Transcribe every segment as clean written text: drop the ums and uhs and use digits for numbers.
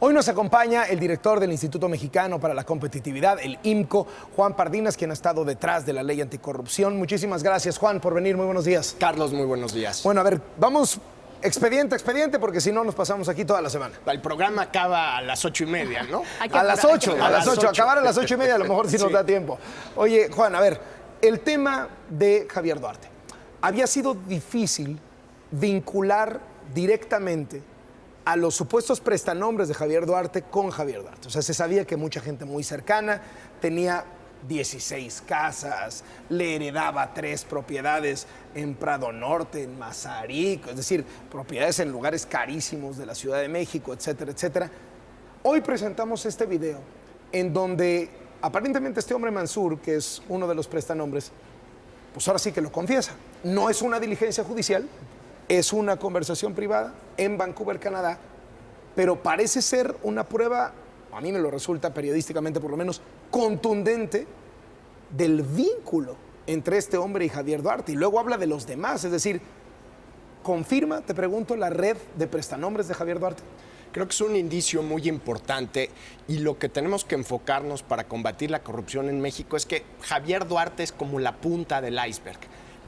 Hoy nos acompaña el director del Instituto Mexicano para la Competitividad, el IMCO, Juan Pardinas, quien ha estado detrás de la ley anticorrupción. Muchísimas gracias, Juan, por venir. Muy buenos días. Carlos, muy buenos días. Bueno, a ver, vamos expediente a expediente, porque si no nos pasamos aquí toda la semana. El programa acaba a las 8:30, ¿no? A las 8, acabar a las 8:30, a lo mejor sí nos da tiempo. Oye, Juan, a ver, el tema de Javier Duarte. Había sido difícil vincular directamente a los supuestos prestanombres de Javier Duarte con Javier Duarte. O sea, se sabía que mucha gente muy cercana tenía 16 casas, le heredaba 3 propiedades en Prado Norte, en Mazarik, es decir, propiedades en lugares carísimos de la Ciudad de México, etcétera, etcétera. Hoy presentamos este video en donde aparentemente este hombre Mansur, que es uno de los prestanombres, pues ahora sí que lo confiesa. No es una diligencia judicial, es una conversación privada en Vancouver, Canadá, pero parece ser una prueba, a mí me lo resulta periodísticamente por lo menos, contundente del vínculo entre este hombre y Javier Duarte. Y luego habla de los demás, es decir, ¿confirma, te pregunto, la red de prestanombres de Javier Duarte? Creo que es un indicio muy importante y lo que tenemos que enfocarnos para combatir la corrupción en México es que Javier Duarte es como la punta del iceberg.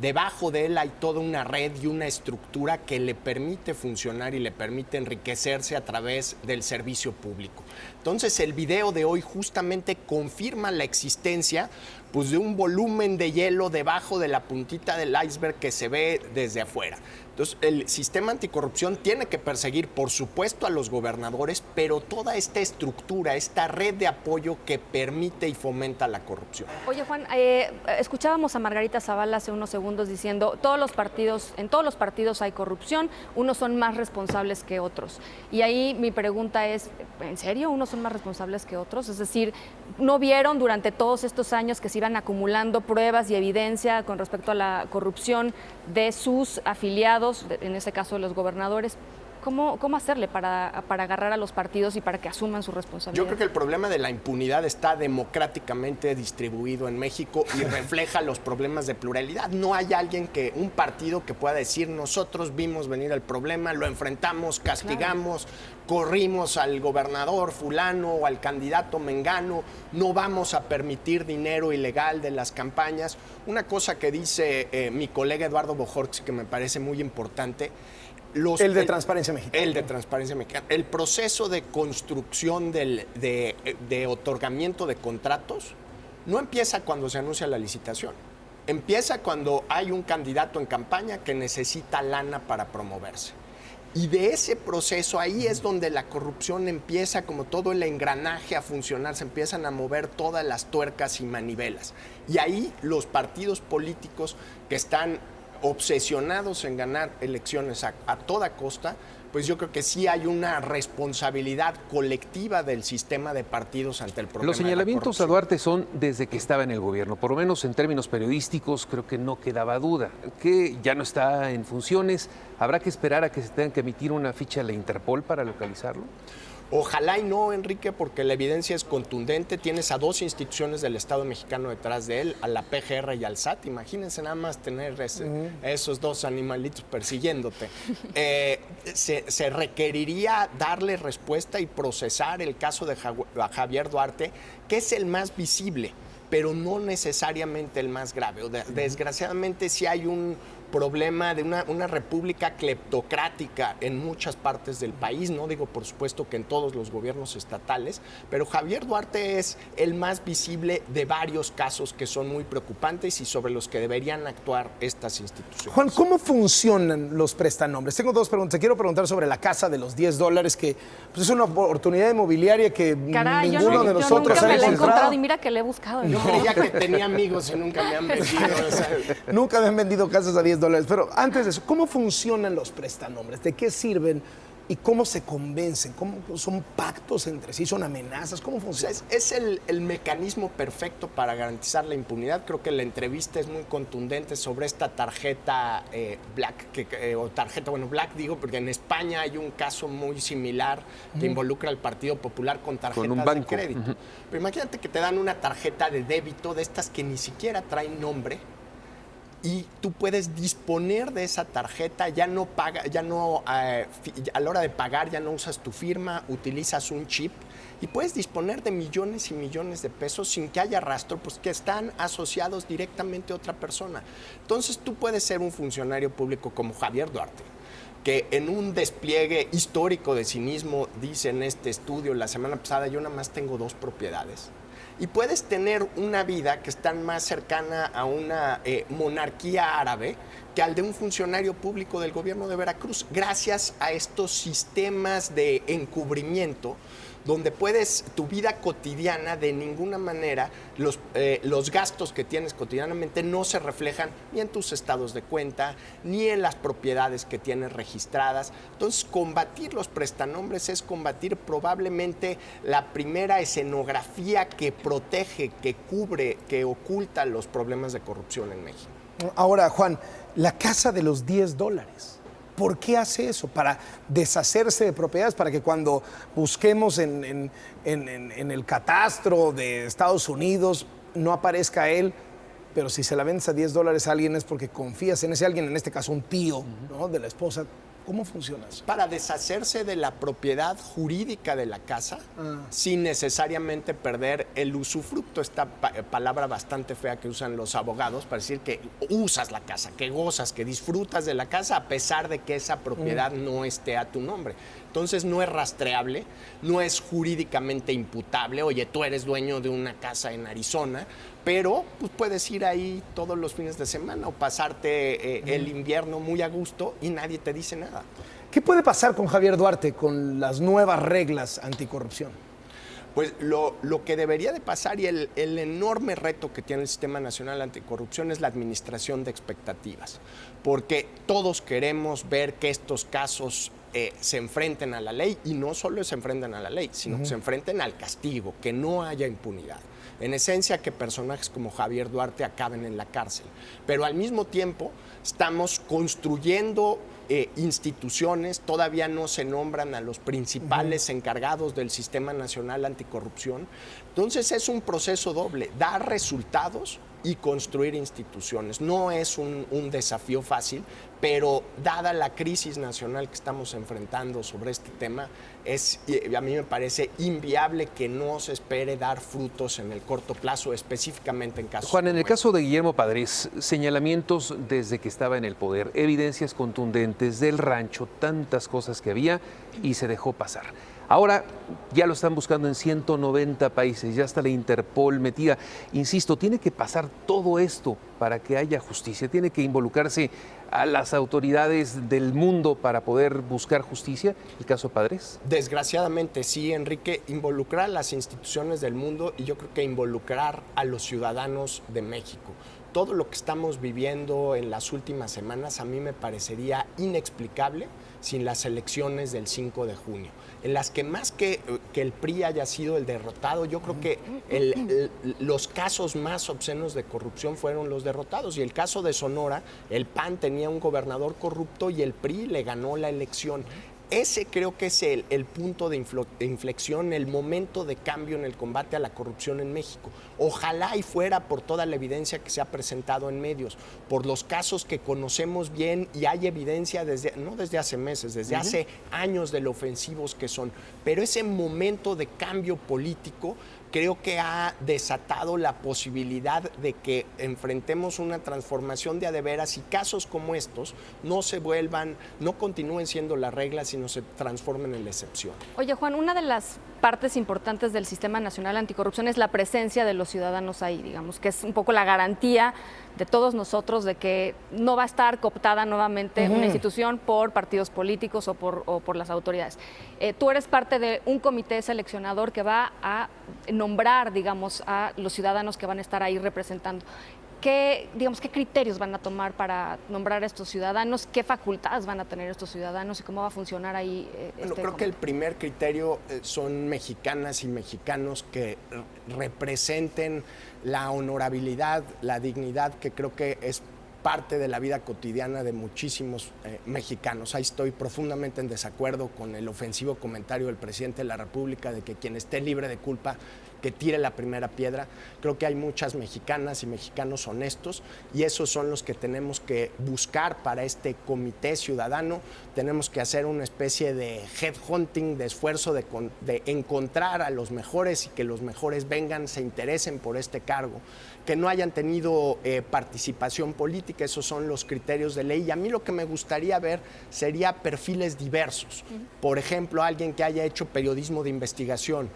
Debajo de él hay toda una red y una estructura que le permite funcionar y le permite enriquecerse a través del servicio público. Entonces, el video de hoy justamente confirma la existencia pues, de un volumen de hielo debajo de la puntita del iceberg que se ve desde afuera. Entonces, el sistema anticorrupción tiene que perseguir, por supuesto, a los gobernadores, pero toda esta estructura, esta red de apoyo que permite y fomenta la corrupción. Oye, Juan, escuchábamos a Margarita Zavala hace unos segundos diciendo, en todos los partidos hay corrupción, unos son más responsables que otros. Y ahí mi pregunta es, ¿en serio unos son más responsables que otros? Es decir, ¿no vieron durante todos estos años que se iban acumulando pruebas y evidencia con respecto a la corrupción de sus afiliados, en este caso de los gobernadores? ¿Cómo hacerle para agarrar a los partidos y para que asuman su responsabilidad? Yo creo que el problema de la impunidad está democráticamente distribuido en México y refleja los problemas de pluralidad. No hay un partido que pueda decir, nosotros vimos venir el problema, lo enfrentamos, castigamos, corrimos al gobernador fulano o al candidato mengano, no vamos a permitir dinero ilegal de las campañas. Una cosa que dice mi colega Eduardo Bojorquez que me parece muy importante, el de Transparencia Mexicana. El de Transparencia Mexicana. El proceso de construcción de otorgamiento de contratos no empieza cuando se anuncia la licitación. Empieza cuando hay un candidato en campaña que necesita lana para promoverse. Y de ese proceso, ahí es donde la corrupción empieza, como todo el engranaje, a funcionar, se empiezan a mover todas las tuercas y manivelas. Y ahí los partidos políticos que están obsesionados en ganar elecciones a toda costa, pues yo creo que sí hay una responsabilidad colectiva del sistema de partidos ante el problema. Los señalamientos a Duarte son desde que estaba en el gobierno, por lo menos en términos periodísticos creo que no quedaba duda, que ya no está en funciones. ¿Habrá que esperar a que se tenga que emitir una ficha a la Interpol para localizarlo? Ojalá y no, Enrique, porque la evidencia es contundente. Tienes a 2 instituciones del Estado mexicano detrás de él, a la PGR y al SAT. Imagínense nada más tener esos 2 animalitos persiguiéndote. Se requeriría darle respuesta y procesar el caso de Javier Duarte, que es el más visible, pero no necesariamente el más grave. Desgraciadamente sí hay un problema de una república cleptocrática en muchas partes del país, no digo por supuesto que en todos los gobiernos estatales, pero Javier Duarte es el más visible de varios casos que son muy preocupantes y sobre los que deberían actuar estas instituciones. Juan, ¿cómo funcionan los prestanombres? Tengo 2 preguntas. Quiero preguntar sobre la casa de los $10, que pues, es una oportunidad inmobiliaria que ninguno de nosotros ha encontrado. Y mira que le he buscado. Yo creía que tenía amigos y nunca me han vendido. Nunca me han vendido casas a $10. Pero antes de eso, ¿cómo funcionan los prestanombres? ¿De qué sirven? ¿Y cómo se convencen? ¿Cómo son pactos entre sí? ¿Son amenazas? ¿Cómo funciona? Es el mecanismo perfecto para garantizar la impunidad. Creo que la entrevista es muy contundente sobre esta tarjeta Black, Black digo, porque en España hay un caso muy similar que involucra al Partido Popular con tarjetas de crédito. Pero imagínate que te dan una tarjeta de débito de estas que ni siquiera traen nombre, y tú puedes disponer de esa tarjeta, a la hora de pagar ya no usas tu firma, utilizas un chip y puedes disponer de millones y millones de pesos sin que haya rastro, pues que están asociados directamente a otra persona. Entonces tú puedes ser un funcionario público como Javier Duarte, que en un despliegue histórico de cinismo dice en este estudio la semana pasada, yo nada más tengo 2 propiedades. Y puedes tener una vida que está más cercana a una monarquía árabe que al de un funcionario público del gobierno de Veracruz, gracias a estos sistemas de encubrimiento donde puedes, tu vida cotidiana, de ninguna manera, los gastos que tienes cotidianamente no se reflejan ni en tus estados de cuenta, ni en las propiedades que tienes registradas. Entonces, combatir los prestanombres es combatir probablemente la primera escenografía que protege, que cubre, que oculta los problemas de corrupción en México. Ahora, Juan, la casa de los $10. ¿Por qué hace eso? Para deshacerse de propiedades, para que cuando busquemos en el catastro de Estados Unidos no aparezca él, pero si se la vendes a $10 a alguien es porque confías en ese alguien, en este caso un tío, ¿no?, de la esposa. ¿Cómo funciona eso? Para deshacerse de la propiedad jurídica de la casa sin necesariamente perder el usufructo, esta palabra bastante fea que usan los abogados para decir que usas la casa, que gozas, que disfrutas de la casa a pesar de que esa propiedad no esté a tu nombre. Entonces no es rastreable, no es jurídicamente imputable. Oye, tú eres dueño de una casa en Arizona, pero pues, puedes ir ahí todos los fines de semana o pasarte el invierno muy a gusto y nadie te dice nada. ¿Qué puede pasar con Javier Duarte con las nuevas reglas anticorrupción? Pues lo que debería de pasar y el enorme reto que tiene el Sistema Nacional Anticorrupción es la administración de expectativas, porque todos queremos ver que estos casos se enfrenten a la ley, y no solo se enfrenten a la ley, sino que se enfrenten al castigo, que no haya impunidad. En esencia, que personajes como Javier Duarte acaben en la cárcel. Pero al mismo tiempo estamos construyendo instituciones, todavía no se nombran a los principales encargados del Sistema Nacional Anticorrupción. Entonces es un proceso doble, dar resultados y construir instituciones. No es un desafío fácil, pero dada la crisis nacional que estamos enfrentando sobre este tema, a mí me parece inviable que no se espere dar frutos en el corto plazo, específicamente en casos Juan, en el como caso de Guillermo Padres, señalamientos desde que estaba en el poder, evidencias contundentes del rancho, tantas cosas que había y se dejó pasar. Ahora ya lo están buscando en 190 países, ya está la Interpol metida. Insisto, tiene que pasar todo esto para que haya justicia, tiene que involucrarse a las autoridades del mundo para poder buscar justicia. ¿El caso Padres? Desgraciadamente sí, Enrique, involucrar a las instituciones del mundo y yo creo que involucrar a los ciudadanos de México. Todo lo que estamos viviendo en las últimas semanas a mí me parecería inexplicable sin las elecciones del 5 de junio, en las que más que el PRI haya sido el derrotado, yo creo que los casos más obscenos de corrupción fueron los derrotados. Y el caso de Sonora, el PAN tenía un gobernador corrupto y el PRI le ganó la elección. Ese creo que es el punto de inflexión, el momento de cambio en el combate a la corrupción en México. Ojalá y fuera por toda la evidencia que se ha presentado en medios, por los casos que conocemos bien y hay evidencia no desde hace meses, desde hace años de lo ofensivos que son. Pero ese momento de cambio político creo que ha desatado la posibilidad de que enfrentemos una transformación de a de veras y casos como estos no continúen siendo la regla, sino se transformen en la excepción. Oye, Juan, una de las partes importantes del Sistema Nacional Anticorrupción es la presencia de los ciudadanos ahí, digamos, que es un poco la garantía de todos nosotros de que no va a estar cooptada nuevamente una institución por partidos políticos o por las autoridades. Tú eres parte de un comité seleccionador que va a nombrar, digamos, a los ciudadanos que van a estar ahí representando. ¿Qué criterios van a tomar para nombrar a estos ciudadanos? ¿Qué facultades van a tener estos ciudadanos? ¿Y cómo va a funcionar ahí? Bueno, creo que el primer criterio son mexicanas y mexicanos que representen la honorabilidad, la dignidad, que creo que es parte de la vida cotidiana de muchísimos mexicanos. Ahí estoy profundamente en desacuerdo con el ofensivo comentario del presidente de la República de que quien esté libre de culpa que tire la primera piedra. Creo que hay muchas mexicanas y mexicanos honestos y esos son los que tenemos que buscar para este comité ciudadano. Tenemos que hacer una especie de headhunting, de esfuerzo de encontrar a los mejores y que los mejores vengan, se interesen por este cargo, que no hayan tenido participación política, esos son los criterios de ley. Y a mí lo que me gustaría ver sería perfiles diversos. Por ejemplo, alguien que haya hecho periodismo de investigación,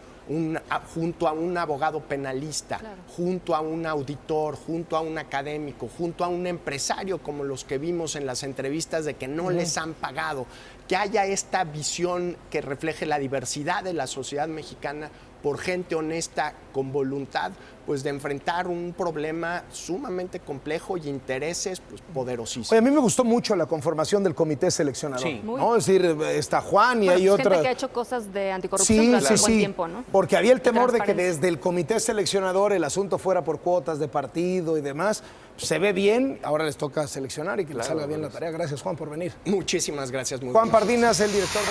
junto a un abogado penalista, claro, junto a un auditor, junto a un académico, junto a un empresario como los que vimos en las entrevistas de que no les han pagado, que haya esta visión que refleje la diversidad de la sociedad mexicana por gente honesta, con voluntad, pues de enfrentar un problema sumamente complejo y intereses pues, poderosísimos. Oye, a mí me gustó mucho la conformación del comité seleccionador. Sí. ¿No? Es decir, está Juan y hay otra. Gente que ha hecho cosas de anticorrupción durante buen tiempo, ¿no? Porque había el temor de que desde el comité seleccionador el asunto fuera por cuotas de partido y demás. Se ve bien, ahora les toca seleccionar y que les salga bien la tarea. Gracias, Juan, por venir. Muchísimas gracias. Juan Pardinas, el director de